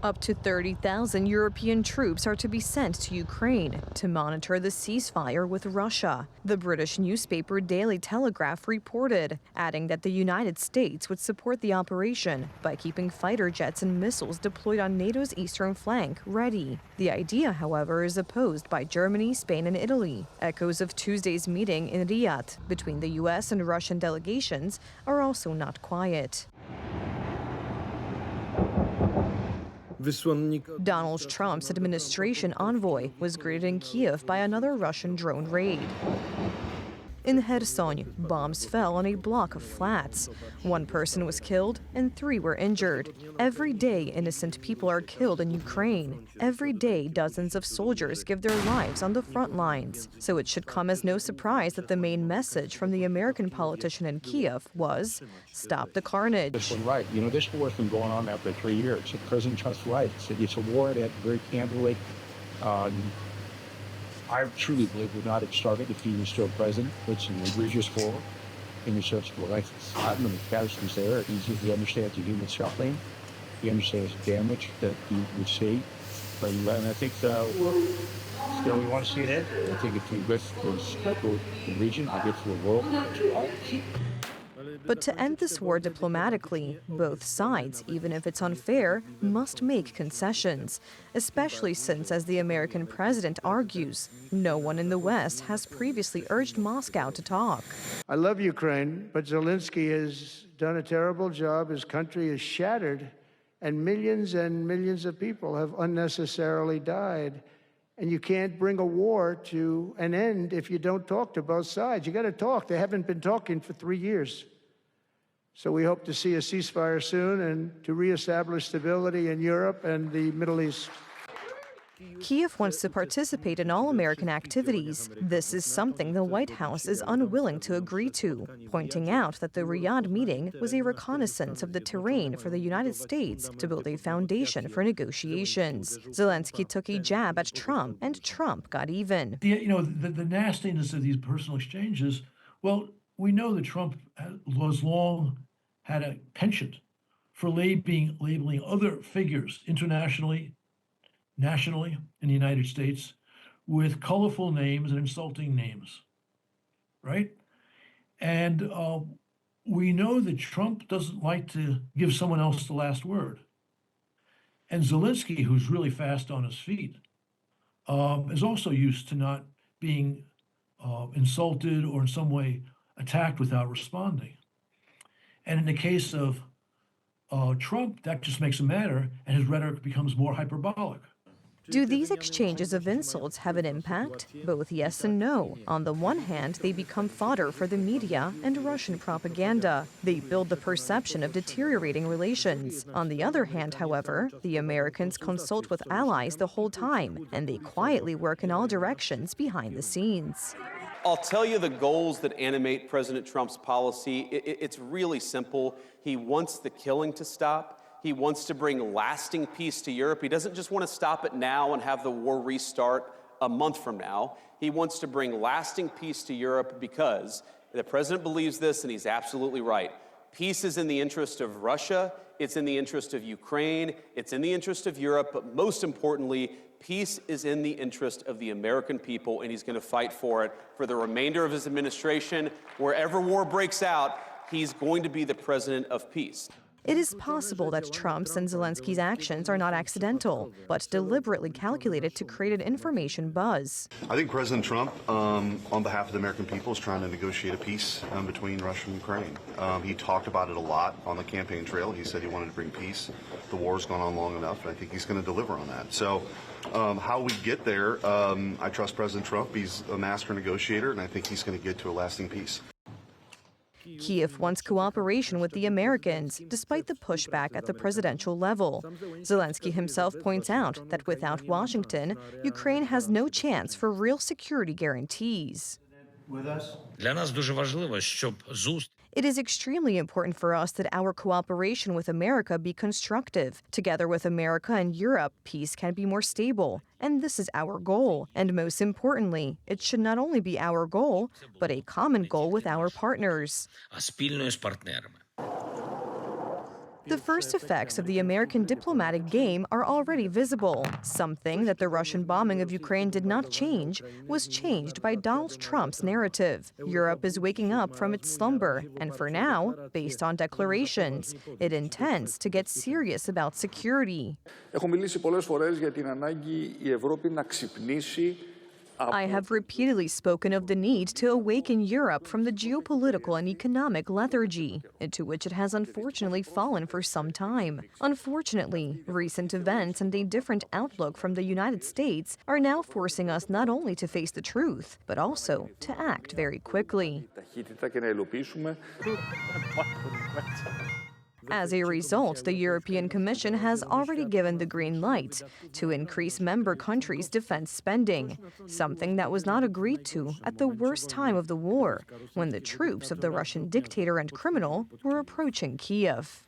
Up to 30,000 European troops are to be sent to Ukraine to monitor the ceasefire with Russia, the British newspaper Daily Telegraph reported, adding that the United States would support the operation by keeping fighter jets and missiles deployed on NATO's eastern flank ready. The idea, however, is opposed by Germany, Spain, and Italy. Echoes of Tuesday's meeting in Riyadh between the U.S. and Russian delegations are also not quiet. Donald Trump's administration envoy was greeted in Kiev by another Russian drone raid. In Kherson, bombs fell on a block of flats. One person was killed and 3 were injured. Every day, innocent people are killed in Ukraine. Every day, dozens of soldiers give their lives on the front lines. So it should come as no surprise that the main message from the American politician in Kiev was, "Stop the carnage." This one right. You know, this war has been going on now for 3 years. President Trump's right. It's a war that very candidly, I truly believe would not have started if he was still president. It's an egregious war in the search for life. I mean, Patterson's there. He understands the human suffering. He understands the damage that he would see. But I think still we want to see it end. I think it's good for the region, it's good for the world. But to end this war diplomatically, both sides, even if it's unfair, must make concessions, especially since, as the American president argues, no one in the West has previously urged Moscow to talk. I love Ukraine, but Zelensky has done a terrible job. His country is shattered, and millions of people have unnecessarily died. And you can't bring a war to an end if you don't talk to both sides. You got to talk. They haven't been talking for 3 years. So we hope to see a ceasefire soon and to reestablish stability in Europe and the Middle East. Kiev wants to participate in all American activities. This is something the White House is unwilling to agree to, pointing out that the Riyadh meeting was a reconnaissance of the terrain for the United States to build a foundation for negotiations. Zelensky took a jab at Trump, and Trump got even. The nastiness of these personal exchanges, well, we know that Trump has long had a penchant for labeling other figures internationally, nationally in the United States with colorful names and insulting names, right? And we know that Trump doesn't like to give someone else the last word. And Zelensky, who's really fast on his feet, is also used to not being insulted or in some way attacked without responding. And in the case of Trump, that just makes it matter, and his rhetoric becomes more hyperbolic. Do these exchanges of insults have an impact? Both yes and no. On the one hand, they become fodder for the media and Russian propaganda. They build the perception of deteriorating relations. On the other hand, however, the Americans consult with allies the whole time, and they quietly work in all directions behind the scenes. I'll tell you the goals that animate President Trump's policy. It's really simple. He wants the killing to stop. He wants to bring lasting peace to Europe. He doesn't just want to stop it now and have the war restart a month from now. He wants to bring lasting peace to Europe because the president believes this, and he's absolutely right. Peace is in the interest of Russia. It's in the interest of Ukraine. It's in the interest of Europe. But most importantly, peace is in the interest of the American people, and he's going to fight for it for the remainder of his administration. Wherever war breaks out, he's going to be the president of peace. It is possible that Trump's and Zelensky's actions are not accidental, but deliberately calculated to create an information buzz. I think President Trump, on behalf of the American people, is trying to negotiate a peace between Russia and Ukraine. He talked about it a lot on the campaign trail. He said he wanted to bring peace. The war's gone on long enough, and I think he's going to deliver on that. So how we get there, I trust President Trump. He's a master negotiator, and I think he's going to get to a lasting peace. Kiev wants cooperation with the Americans, despite the pushback at the presidential level. Zelensky himself points out that without Washington, Ukraine has no chance for real security guarantees. It is extremely important for us that our cooperation with America be constructive. Together with America and Europe, peace can be more stable. And this is our goal. And most importantly, it should not only be our goal, but a common goal with our partners. The first effects of the American diplomatic game are already visible. Something that the Russian bombing of Ukraine did not change was changed by Donald Trump's narrative. Europe is waking up from its slumber, and for now, based on declarations, it intends to get serious about security. Έχω μιλήσει πολλές φορές για την ανάγκη η Ευρώπη να ξυπνήσει. I have repeatedly spoken of the need to awaken Europe from the geopolitical and economic lethargy into which it has unfortunately fallen for some time. Unfortunately, recent events and a different outlook from the United States are now forcing us not only to face the truth, but also to act very quickly. Ταχύτητα και να υλοποιήσουμε. As a result, the European Commission has already given the green light to increase member countries' defense spending, something that was not agreed to at the worst time of the war, when the troops of the Russian dictator and criminal were approaching Kiev.